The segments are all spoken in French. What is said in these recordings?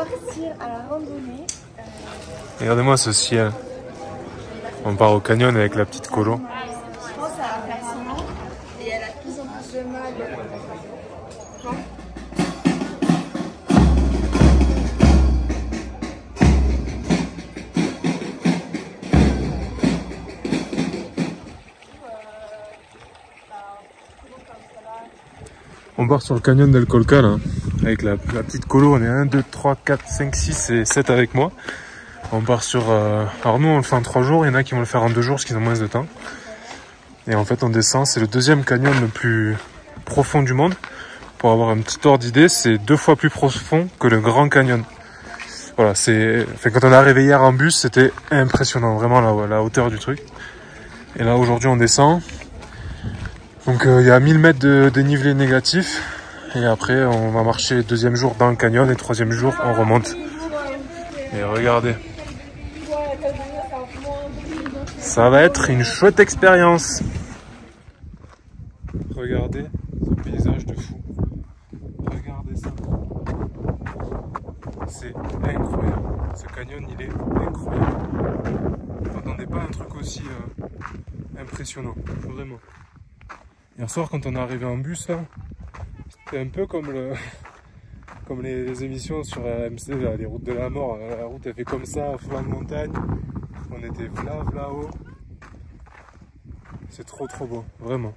partir à la randonnée. Regardez-moi ce ciel. On part au canyon avec la petite colo. Je pense que ça va faire son nom. Et elle a de plus en plus de mal. On part sur le canyon d'El Colca là, avec la petite colo. On est 1, 2, 3, 4, 5, 6 et 7 avec moi. On part sur... Alors nous on le fait en 3 jours, il y en a qui vont le faire en 2 jours parce qu'ils ont moins de temps. Et en fait on descend, c'est le deuxième canyon le plus profond du monde. Pour avoir un petit ordre d'idée, c'est 2 fois plus profond que le Grand Canyon. Voilà, c'est... Enfin, quand on est arrivé hier en bus, c'était impressionnant, vraiment la hauteur du truc. Et là aujourd'hui on descend. Donc il y a 1000 mètres de dénivelé négatif. Et après on va marcher le deuxième jour dans le canyon et le troisième jour on remonte. Et regardez. Ça va être une chouette expérience. Regardez ce paysage de fou. Regardez ça. C'est incroyable. Ce canyon il est incroyable. On n'attendait pas un truc aussi impressionnant. Vraiment. Hier soir quand on est arrivé en bus là, c'était un peu comme les émissions sur AMC, là, les routes de la mort. La route elle fait comme ça, à flanc de montagne. On était là-haut. C'est trop beau, vraiment.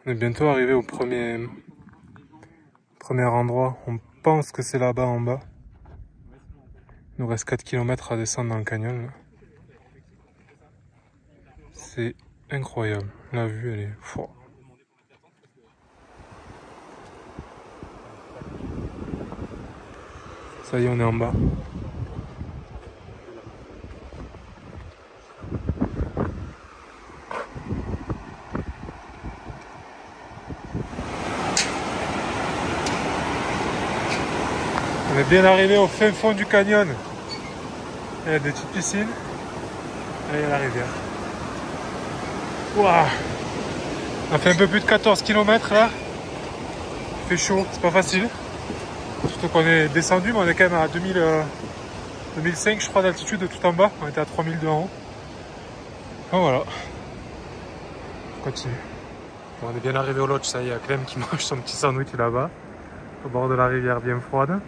On est bientôt arrivé au premier endroit. On pense que c'est là-bas en bas. Il nous reste 4 km à descendre dans le canyon. C'est incroyable. La vue, elle est forte. Ça y est, on est en bas. On est bien arrivé au fin fond du canyon. Il y a des petites piscines. Et il y a la rivière. Waouh! On a fait un peu plus de 14 km là. Il fait chaud, c'est pas facile. Surtout qu'on est descendu, mais on est quand même à 2005 je crois d'altitude tout en bas. On était à 3002 en haut. Bon voilà. On continue. Bon, on est bien arrivé au lodge, ça y est, il y a Clem qui mange son petit sandwich là-bas. Au bord de la rivière bien froide.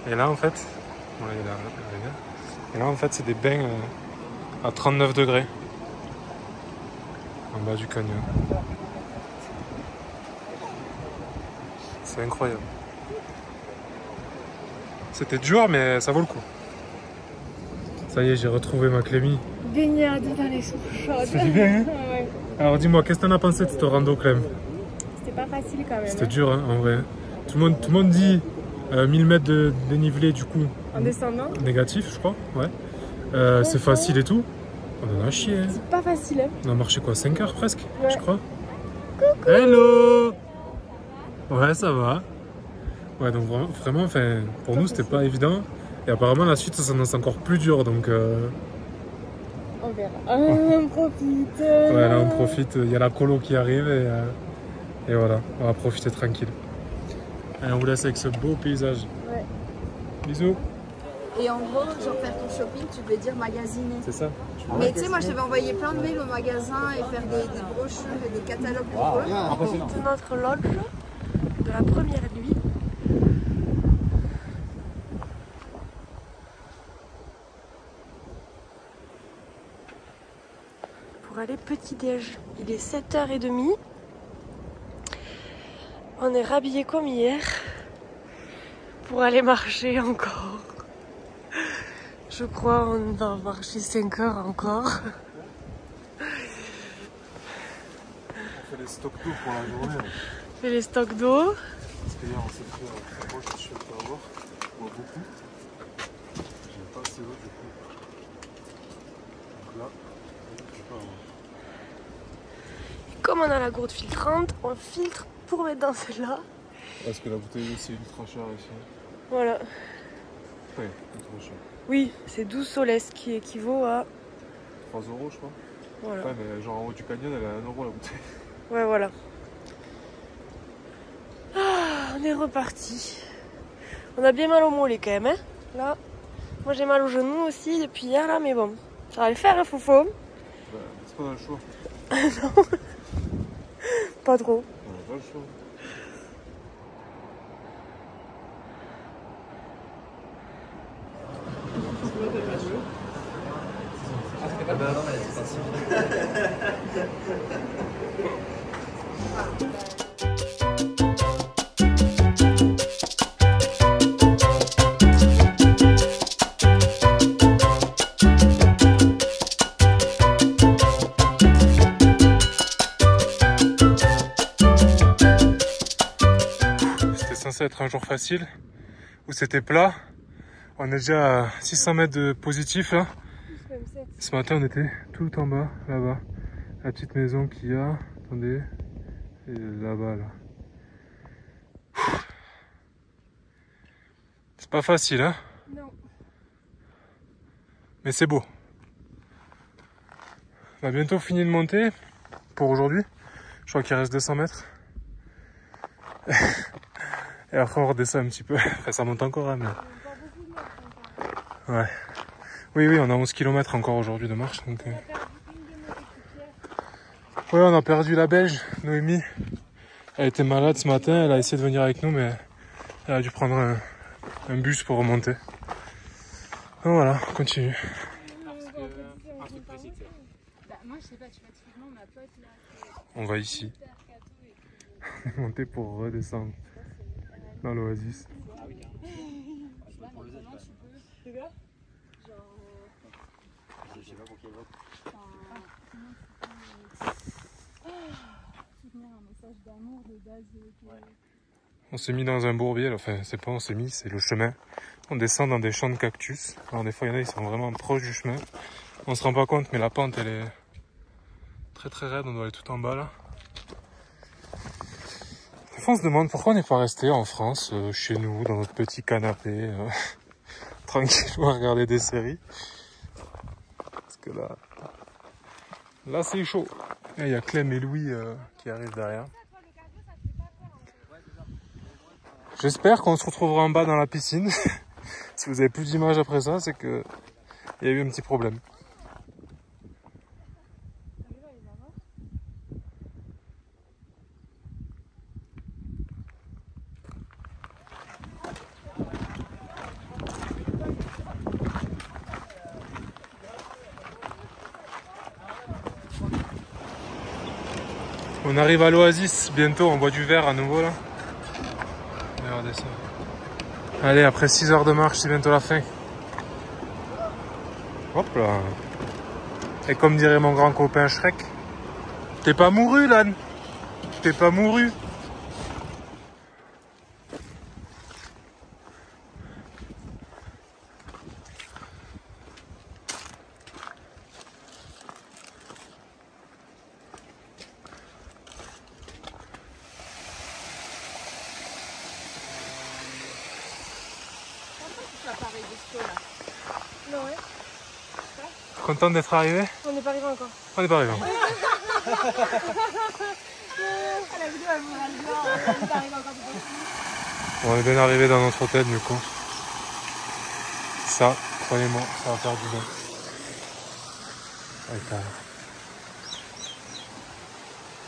Et là en fait, voilà, il y a la rivière. Et là en fait c'est des bains à 39 degrés. En bas du canyon. C'est incroyable. C'était dur mais ça vaut le coup. Ça y est, j'ai retrouvé ma Clémy. Baignade dans les sources chaudes. C'était bien hein? Ouais. Alors dis-moi, qu'est-ce que t'en as pensé de cette rando Clem? C'était pas facile quand même. C'était dur hein, en vrai. Tout le monde dit 1000 mètres de dénivelé du coup. En descendant? Négatif je crois, ouais. C'est facile et tout. On en a chié. Hein. C'est pas facile. Hein. On a marché quoi, 5 heures presque, ouais. Je crois. Coucou! Hello! Ouais, ça va. Ouais, donc vraiment, enfin, pour nous, c'était pas évident. Et apparemment, la suite, ça s'annonce encore plus dur, donc... On verra. On profite. Ouais, là, on profite. Il y a la colo qui arrive et voilà, on va profiter tranquille. Allez, on vous laisse avec ce beau paysage. Ouais. Bisous. Et en gros, genre faire ton shopping, tu veux dire magasiner. C'est ça. Mais tu sais, moi je devais envoyer plein de mails au magasin et faire des brochures et des catalogues pour eux. C'est notre lodge de la première nuit. petit déj. Il est 7h30. On est rhabillés comme hier pour aller marcher encore. Je crois on va marcher 5 heures encore. On fait les stocks d'eau pour la journée. On fait les stocks d'eau. Parce qu'hier on s'est fait, moi je suis fait avoir, on boit beaucoup. J'ai pas assez d'eau du coup. Donc là, je peux avoir. Comme on a la gourde filtrante, on filtre pour mettre dans celle-là. Parce que la bouteille d'eau c'est ultra cher ici. Voilà. Ouais, ultra cher. Oui, c'est 12 soles qui équivaut à 3 € je crois. Voilà. Ouais, mais genre en haut du canyon elle est à 1 € la bouteille. Ouais, voilà. Ah, on est reparti. On a bien mal au mollet quand même, hein. Là, moi j'ai mal au genou aussi depuis hier là, mais bon, ça va le faire, hein, Foufou. Bah, c'est pas dans le choix. Non, pas trop. On n'a pas le choix. C'était censé être un jour facile où c'était plat. On est déjà à 600 mètres de positif là. Ce matin on était tout en bas, là-bas. La petite maison qu'il y a, attendez, et là-bas là. C'est pas facile hein. Non. Mais c'est beau. On a bientôt fini de monter pour aujourd'hui. Je crois qu'il reste 200 mètres. Et après on redescend un petit peu. Enfin ça monte encore hein, mais... Ouais. Oui, on a 11 km encore aujourd'hui de marche. Donc, Ouais, on a perdu la Belge, Noémie. Elle était malade ce matin, elle a essayé de venir avec nous, mais elle a dû prendre un bus pour remonter. Donc voilà, on continue. On va ici. Monter pour redescendre dans l'oasis. On s'est mis dans un bourbier, enfin c'est pas on s'est mis, c'est le chemin. On descend dans des champs de cactus. Alors des fois il y en a, ils sont vraiment proches du chemin. On se rend pas compte, mais la pente elle est très très raide, on doit aller tout en bas là. Des fois on se demande pourquoi on n'est pas resté en France, chez nous, dans notre petit canapé, tranquille, à regarder des séries. Parce que là c'est chaud. Et il y a Clem et Louis qui arrivent derrière. J'espère qu'on se retrouvera en bas dans la piscine. Si vous avez plus d'images après ça, c'est que il y a eu un petit problème. On arrive à l'oasis bientôt, on boit du verre à nouveau là. Regardez ça. Allez, après 6 heures de marche, c'est bientôt la fin. Hop là. Et comme dirait mon grand copain Shrek, t'es pas mouru, l'âne. T'es pas mouru. Content d'être arrivé? On n'est pas arrivé encore. On n'est pas arrivé. On est bien arrivé dans notre hôtel du coup. Ça, croyez-moi, ça va faire du bien.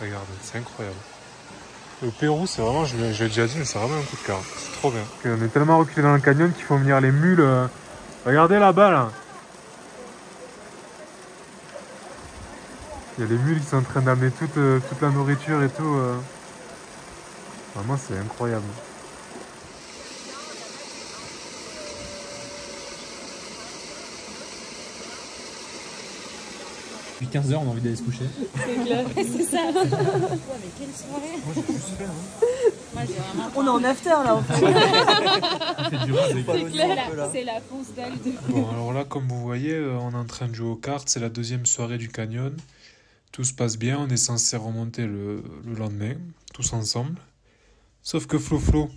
Regardez, c'est incroyable. Le Pérou, c'est vraiment, je l'ai déjà dit, mais c'est vraiment un coup de cœur. C'est trop bien. Okay, on est tellement reculé dans le canyon qu'il faut venir les mules. Regardez là-bas là. Il y a les mules qui sont en train d'amener toute la nourriture et tout. Vraiment, c'est incroyable. Depuis 15 h, on a envie d'aller se coucher. C'est clair. C'est ça. Ouais, mais quelle soirée. Moi, j'ai juste fait, Moi, j'ai vraiment. On est en after là en fait. On fait du rose, les gars. C'est la fonce dalle de. Bon, alors là, comme vous voyez, on est en train de jouer aux cartes. C'est la deuxième soirée du canyon. Tout se passe bien. On est censé remonter le lendemain, tous ensemble. Sauf que Flo,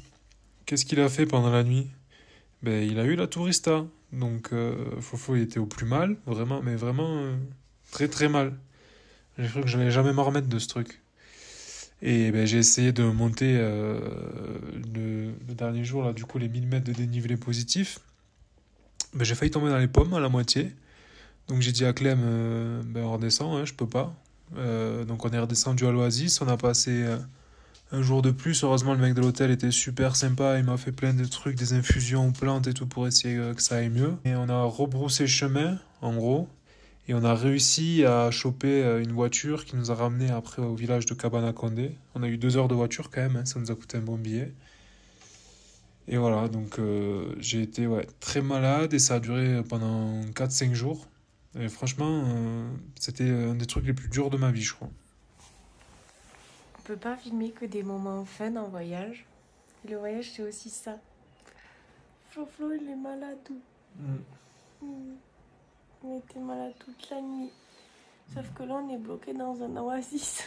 qu'est-ce qu'il a fait pendant la nuit? Ben, il a eu la tourista. Donc, Flo, il était au plus mal. Vraiment, mais vraiment très très mal. J'ai cru que j'allais jamais m'en remettre de ce truc. Et ben, j'ai essayé de monter le dernier jour, là, du coup, les 1000 mètres de dénivelé positif. Ben, j'ai failli tomber dans les pommes à la moitié. Donc j'ai dit à Clem, ben, on redescend, hein, je peux pas. Donc on est redescendu à l'Oasis, on a passé un jour de plus. Heureusement, le mec de l'hôtel était super sympa, il m'a fait plein de trucs, des infusions aux plantes et tout pour essayer que ça aille mieux. Et on a rebroussé chemin, en gros. Et on a réussi à choper une voiture qui nous a ramené après au village de Cabana-Condé. On a eu 2 heures de voiture quand même, hein, ça nous a coûté un bon billet. Et voilà, donc j'ai été très malade et ça a duré pendant 4-5 jours. Et franchement, c'était un des trucs les plus durs de ma vie, je crois. On peut pas filmer que des moments fun en voyage. Et le voyage, c'est aussi ça. Flo, il est malade. Il était malade toute la nuit. Sauf que là, on est bloqué dans un oasis.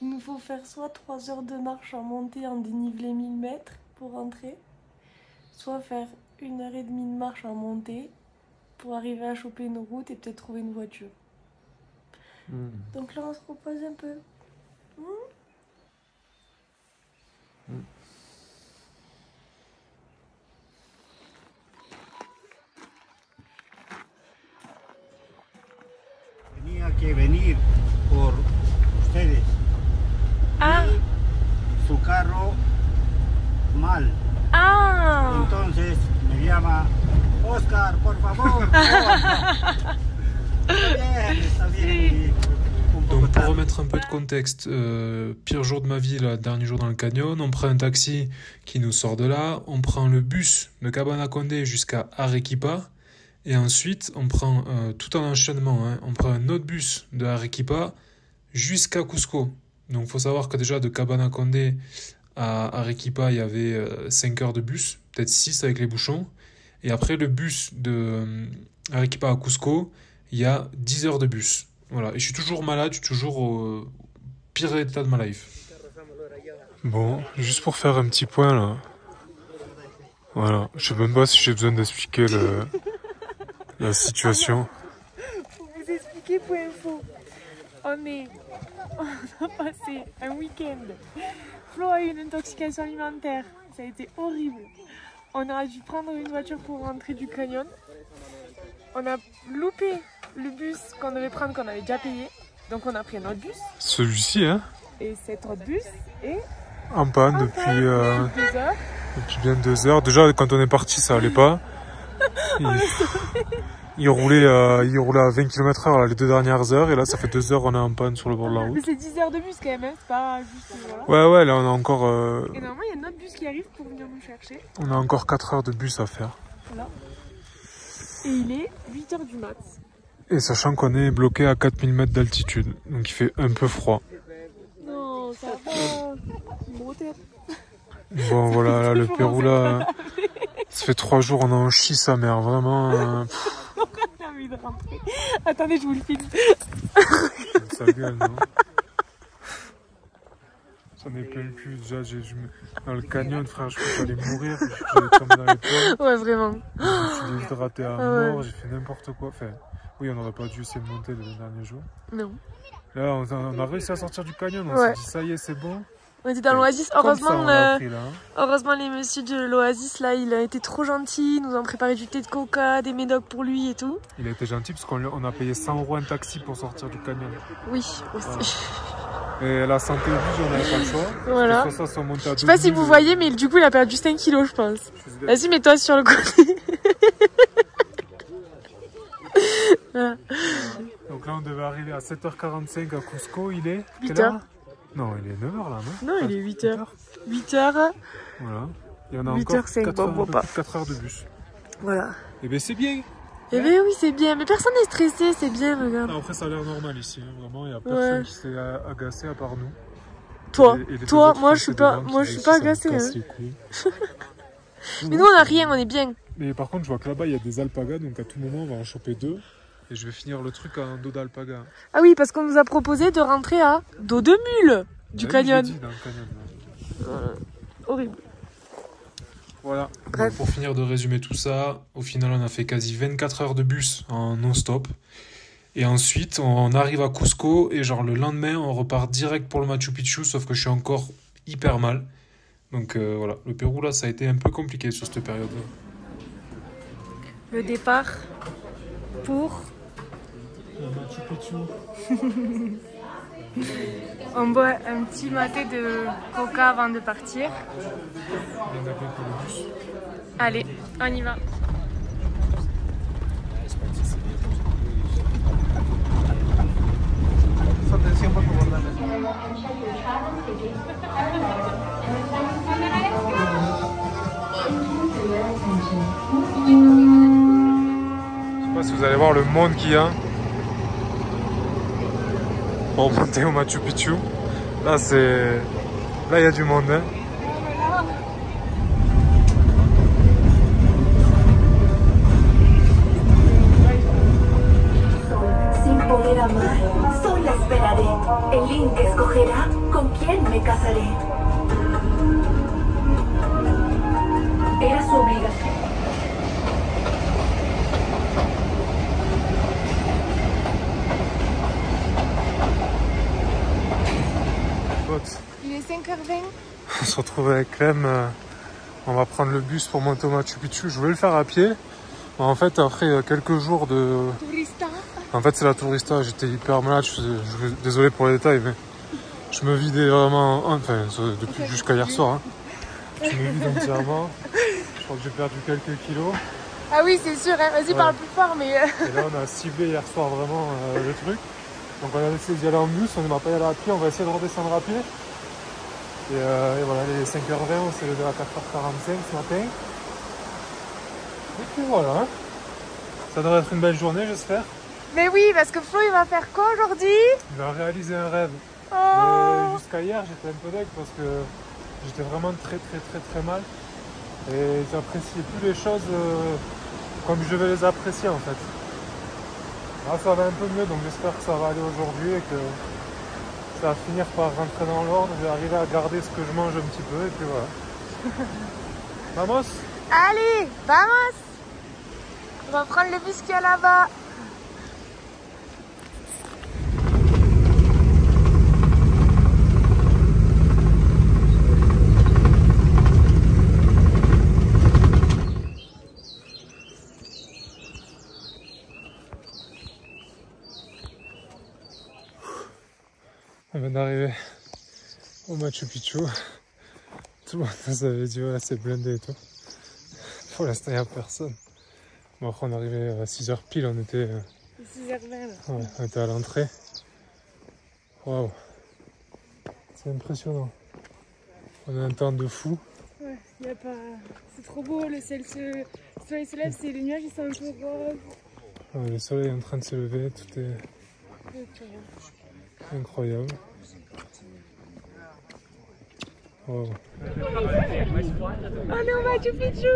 Il nous faut faire soit 3 heures de marche en montée en dénivelé 1000 mètres pour rentrer, soit faire 1h30 de marche en montée pour arriver à choper une route et peut-être trouver une voiture. Donc là, on se repose un peu. Tenía que venir por ustedes. Ah, Su carro mal. ah. Entonces me llama Oscar, por favor. Está bien. Un poco Donc pour tarde. remettre un peu de contexte, pire jour de ma vie, là, dernier jour dans le canyon, on prend un taxi qui nous sort de là, on prend le bus de Cabana-Condé jusqu'à Arequipa, et ensuite on prend tout en enchaînement, hein, on prend un autre bus de Arequipa jusqu'à Cusco. Donc il faut savoir que déjà de Cabana-Condé à Arequipa, il y avait 5 heures de bus, peut-être 6 avec les bouchons, et après le bus de Arequipa à Cusco, il y a 10 heures de bus. Voilà, et je suis toujours malade, je suis toujours au pire état de ma life. Bon, juste pour faire un petit point là. Voilà, je sais même pas si j'ai besoin d'expliquer la situation. Pour vous expliquer, pour info, on a passé un week-end. Flo a eu une intoxication alimentaire, ça a été horrible. On a dû prendre une voiture pour rentrer du canyon. On a loupé le bus qu'on devait prendre, qu'on avait déjà payé. Donc on a pris un autre bus. Celui-ci, hein, Et cet autre bus est en panne en depuis, panne depuis 2 heures. depuis bien 2 heures. Déjà, quand on est parti, ça allait pas. Il roulait à 20 km/h là, les 2 dernières heures. Et là, ça fait 2 heures qu'on est en panne sur le bord de la Mais route. c'est 10 heures de bus quand même, hein. C'est pas juste... Voilà. Ouais, là, on a encore, Et normalement, il y a un autre bus qui arrive pour venir nous chercher. on a encore 4 heures de bus à faire. Voilà. Et il est 8 heures du mat. Et sachant qu'on est bloqué à 4000 mètres d'altitude. Donc il fait un peu froid. Non, ça va. Moteur. Bon, voilà, là, le Faut Pérou, là, ça fait 3 jours, on en chie sa mère, vraiment. On a envie de rentrer. Attendez, je vous le filme. Sa gueule, non? J'en ai plein le cul, déjà, dans le canyon, frère, je crois que j'allais mourir, j'allais tomber dans les pommes. Ouais, vraiment. Je me suis déshydraté à ouais. mort, j'ai fait n'importe quoi. Enfin, oui, on n'aurait pas dû essayer de monter le dernier jour. Non. Là, on a réussi à sortir du canyon, on Ouais. s'est dit, ça y est, c'est bon. On était dans l'oasis. Comme ça, on l'a appris, là, hein. Heureusement, les messieurs de l'oasis, là, il a été trop gentil. Ils nous ont préparé du thé de coca, des médocs pour lui et tout. Il a été gentil parce qu'on a payé 100 € un taxi pour sortir du canyon. Oui, aussi. Voilà. Et la santé oblige, on n'avait pas le choix. Voilà. Soit ça, soit monter à Je sais pas si vous voyez, mais du coup, il a perdu 5 kilos, je pense. Vas-y, mets-toi sur le côté. Voilà. Donc là on devait arriver à 7h45 à Cusco, il est 8h. Non, il est 9h là, non? Non, il est 8h. 8h. Voilà. Et on a 8h05, encore bon, pas. 4 heures de bus. Voilà. Et ben c'est bien. Eh bien oui, c'est bien. Mais personne n'est stressé, c'est bien, regarde. Après, ça a l'air normal ici, hein. Vraiment, il n'y a personne qui s'est agacé à part nous. Toi, Et les toi, deux moi autres je suis pas, Français moi je suis devant pas qui me agacée. cassent Hein. les couilles. Mais nous on a rien, on est bien. Mais par contre, je vois que là-bas, il y a des alpagas, donc à tout moment, on va en choper 2. Et je vais finir le truc à un dos d'alpaga. Ah oui, parce qu'on nous a proposé de rentrer à dos de mule du canyon. Dit, dans le canyon. Horrible. Voilà. Bref. Bon, pour finir de résumer tout ça, au final, on a fait quasi 24 heures de bus en non-stop. Et ensuite, on arrive à Cusco et genre le lendemain, on repart direct pour le Machu Picchu, sauf que je suis encore hyper mal. Donc voilà, le Pérou là, ça a été un peu compliqué sur cette période-là. Le départ pour... Le Machu Picchu. On boit un petit maté de coca avant de partir. Bien d'accord pour le bus. Allez, on y va. Je sais pas si vous allez voir le monde qu'il y a pour monter au Machu Picchu. Là c'est... Là il y a du monde, hein. Sin poder amar, solo esperaré. El Link escogerá con quién me casaré. Era su obligación. Il est 5h20. On se retrouve avec Clem, on va prendre le bus pour monter au Machu Picchu. Je voulais le faire à pied, mais en fait après quelques jours de... Tourista. En fait c'est la tourista, j'étais hyper malade, désolé pour les détails, mais je me vidais vraiment, enfin depuis jusqu'à hier soir, hein. Je me vide entièrement, je crois que j'ai perdu quelques kilos. Ah oui, c'est sûr, hein. Vas-y, parle plus fort, mais... Et là on a ciblé hier soir vraiment le truc. Donc on a essayé d'y aller en bus, on ne va pas y aller à pied, on va essayer de redescendre à pied. Et voilà, les 5h20, on s'est levé à 4h45 ce matin. Et puis voilà, hein. Ça devrait être une belle journée, j'espère. Mais oui, parce que Flo, il va faire quoi aujourd'hui? Il va réaliser un rêve. Oh. Mais jusqu'à hier, j'étais un peu deg parce que j'étais vraiment très mal. Et j'appréciais plus les choses comme je vais les apprécier en fait. Là, ça va un peu mieux, donc j'espère que ça va aller aujourd'hui et que ça va finir par rentrer dans l'ordre. Je vais arriver à garder ce que je mange un petit peu et puis voilà. Vamos! Allez, vamos! On va prendre le bus qui est là-bas. On vient d'arriver au Machu Picchu. Tout le monde nous avait dit ouais, c'est blindé et tout. Pour l'instant il n'y a personne. Bon après on est arrivé à 6h pile, on était 6h20 là. Ouais, on était à l'entrée. Waouh, c'est impressionnant. On a un temps de fou. Ouais, y a pas... C'est trop beau, le soleil se lève, c'est les nuages, ils sont un peu roses. Ouais, le soleil est en train de se lever, tout est incroyable. Wow. On est au Machu Picchu.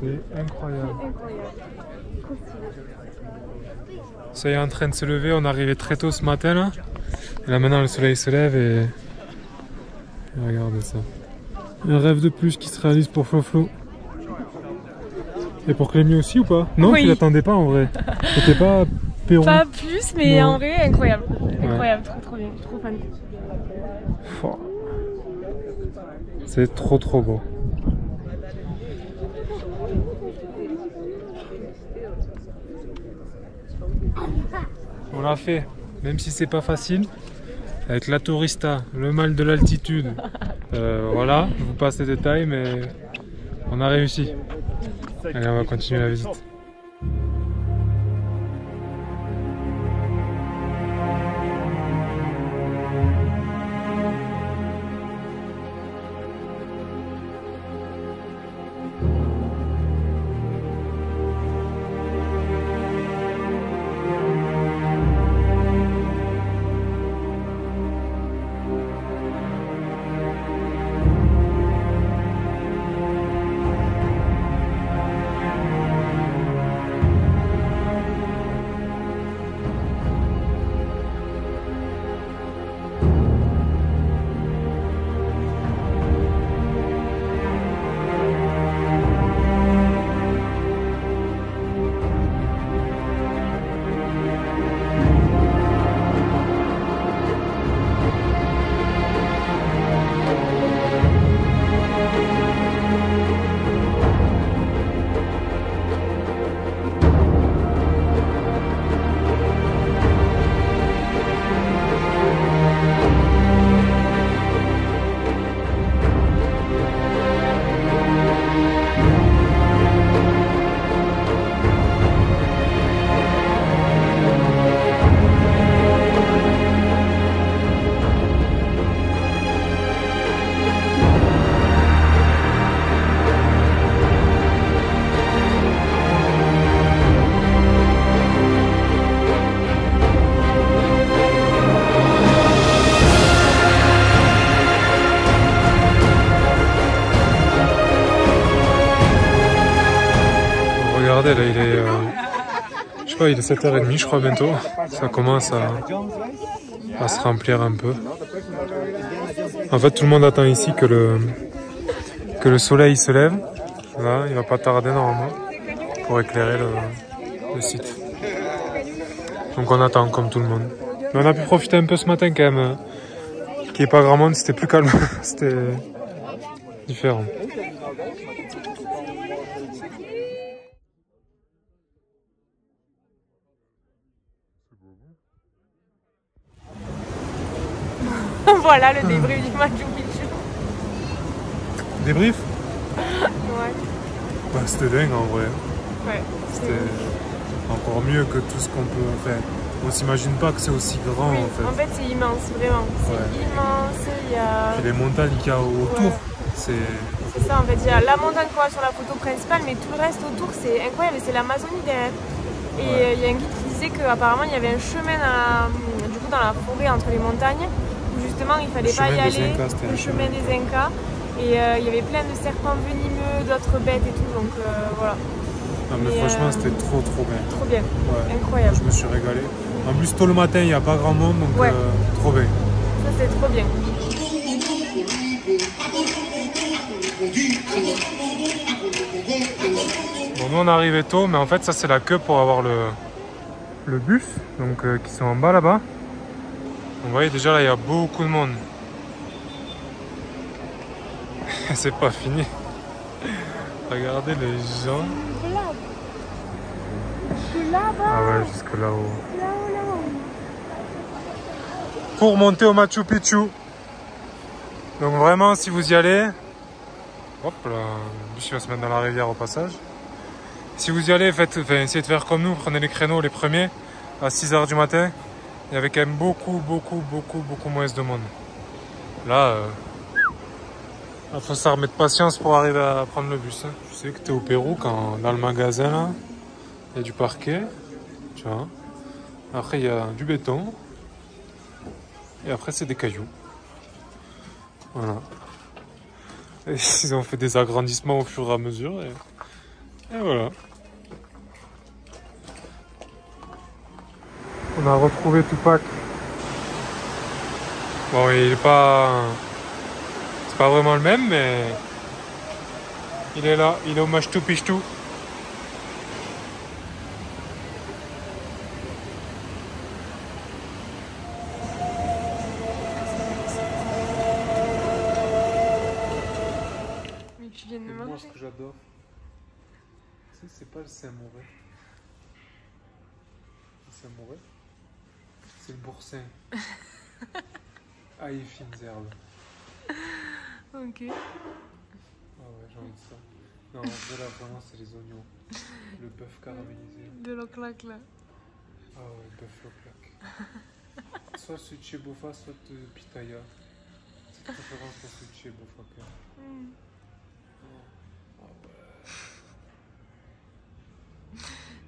C'est incroyable. Ça y est en train de se lever, on est arrivé très tôt ce matin là. Et là maintenant le soleil se lève et regardez ça. Un rêve de plus qui se réalise pour Flo. Et pour Clémy aussi ou pas? Non, oui. Tu l'attendais pas en vrai. C'était pas Pérou. Pas plus, mais non. En vrai, incroyable. Incroyable, Ouais. trop bien, trop fan. C'est trop beau. On l'a fait, même si c'est pas facile. Avec la tourista, le mal de l'altitude. Voilà, je vous passe les détails, mais on a réussi. Allez, on va continuer la visite. Regardez là, il est... je sais pas, il est 7h30 je crois bientôt. Ça commence à se remplir un peu. En fait tout le monde attend ici que le soleil se lève. Là, il va pas tarder normalement pour éclairer le site. Donc on attend comme tout le monde. Mais on a pu profiter un peu ce matin quand même. Qu'il n'y ait pas grand monde, c'était plus calme. C'était différent. Voilà le débrief du Machu Picchu. Débrief? Ouais. Bah, c'était dingue en vrai. Ouais. C'était encore mieux que tout ce qu'on peut faire. On s'imagine pas que c'est aussi grand Oui, en fait. c'est immense, vraiment. C'est immense, il y a... Et les montagnes qu'il y a autour, Ouais. c'est... C'est ça en fait, il y a la montagne qu'on voit sur la photo principale, mais tout le reste autour c'est incroyable, c'est l'Amazonie derrière. Et il y a un guide qui disait qu'apparemment il y avait un chemin du coup, dans la forêt entre les montagnes, où justement il fallait pas y aller, le chemin des Incas. Et il y avait plein de serpents venimeux, d'autres bêtes et tout, donc voilà. Non mais franchement c'était trop bien. Trop bien, Ouais. incroyable. Je me suis régalé. En plus tôt le matin il n'y a pas grand monde, donc trop bien. Ça c'est trop bien. Bon, nous on est arrivé tôt, mais en fait ça c'est la queue pour avoir le bus, donc qui sont en bas là-bas. Vous voyez déjà là il y a beaucoup de monde. C'est pas fini. Regardez les gens. Ah ouais, jusque là-haut. Pour monter au Machu Picchu. Donc vraiment si vous y allez, hop là, le bus va se mettre dans la rivière au passage. Si vous y allez, essayez de faire comme nous, prenez les créneaux les premiers à 6 h du matin. Il y avait quand même beaucoup moins de monde. Là, il faut s'armer de patience pour arriver à prendre le bus. Hein. Je sais que tu es au Pérou, quand dans le magasin, là, il y a du parquet. Tu vois. Après, il y a du béton. Et après, c'est des cailloux. Voilà. Et ils ont fait des agrandissements au fur et à mesure. Et voilà. On a retrouvé Tupac. Bon, il est pas... C'est pas vraiment le même, mais... Il est là, il est au Machu Picchu. Mais tu viens de me Moi, manger. ce que j'adore, c'est pas le Saint-Mauré. Le Saint-Mauré, c'est le boursin. Ah, il fine herbes. Ok. Ah ouais, j'ai envie de ça. Non, là, vraiment, c'est les oignons. Le bœuf caramélisé. De l'oclac là. Ah ouais, bœuf loplac. Soit sushi bofa, soit pitaya. C'est préférence pour sushi bofa.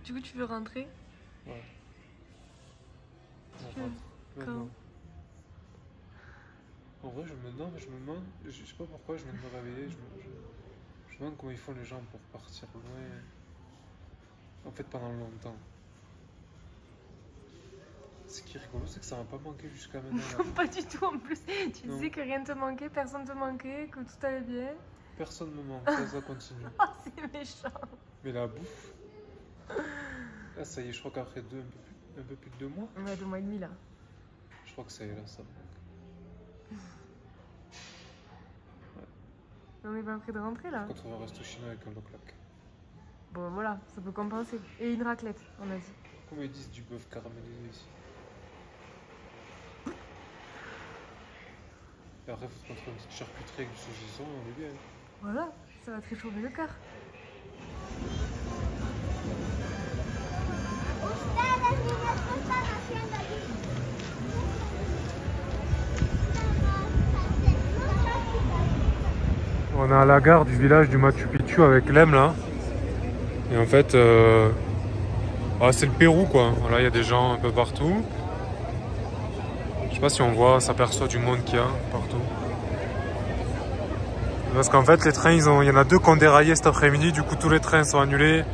Du coup, tu veux rentrer? Ouais. On rentre. Quand? Maintenant. En vrai, je me demande, je sais pas pourquoi je viens de me réveiller, je me demande comment ils font les gens pour partir loin. En fait, pendant longtemps. Ce qui est rigolo, c'est que ça m'a pas manqué jusqu'à maintenant. Là. Pas du tout en plus. Tu disais que rien te manquait, personne te manquait, que tout allait bien. Personne me manque, ça continue. Oh, c'est méchant. Mais la bouffe. Là, ça y est, je crois qu'après un peu plus de 2 mois. Ouais, 2 mois et demi là. Je crois que ça y est, là, ça me manque. On est pas près de rentrer là. Quand on va au resto chinois avec un loclac. Bon, voilà, ça peut compenser. Et une raclette, on a dit. Comment ils disent du bœuf caramélisé ici? Et après, il faut se mettre une petite charcuterie avec du saucisson, on est bien. Voilà, ça va te réchauffer le cœur. On est à la gare du village du Machu Picchu avec Lem là. Et en fait, c'est le Pérou quoi. Voilà, il y a des gens un peu partout. Je sais pas si on voit, s'aperçoit du monde qu'il y a partout. Parce qu'en fait, les trains, il y en a 2 qui ont déraillé cet après-midi. Du coup, tous les trains sont annulés.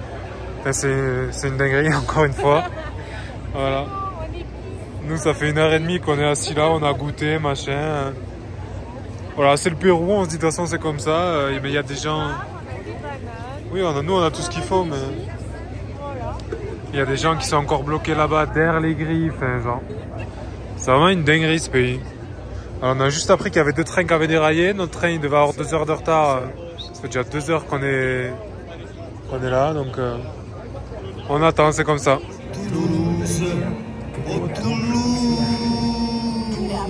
C'est une dinguerie, encore une fois. Voilà. Nous, ça fait 1h30 qu'on est assis là, on a goûté, machin. Voilà, c'est le Pérou, on se dit de toute façon c'est comme ça. Mais il y a des gens... Oui, nous on a tout ce qu'il faut, mais... Il y a des gens qui sont encore bloqués là-bas, derrière les grilles, enfin genre... C'est vraiment une dinguerie ce pays. Alors, on a juste appris qu'il y avait 2 trains qui avaient déraillé. Notre train il devait avoir 2 heures de retard. Ça fait déjà 2 heures qu'on est là, donc on attend, c'est comme ça. Toulouse, oh Toulouse.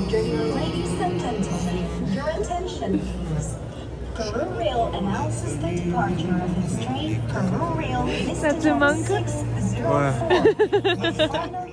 Ladies and gentlemen, your attention please. Peru Rail announces the departure of its train Peru Rail Ça te manque? 604.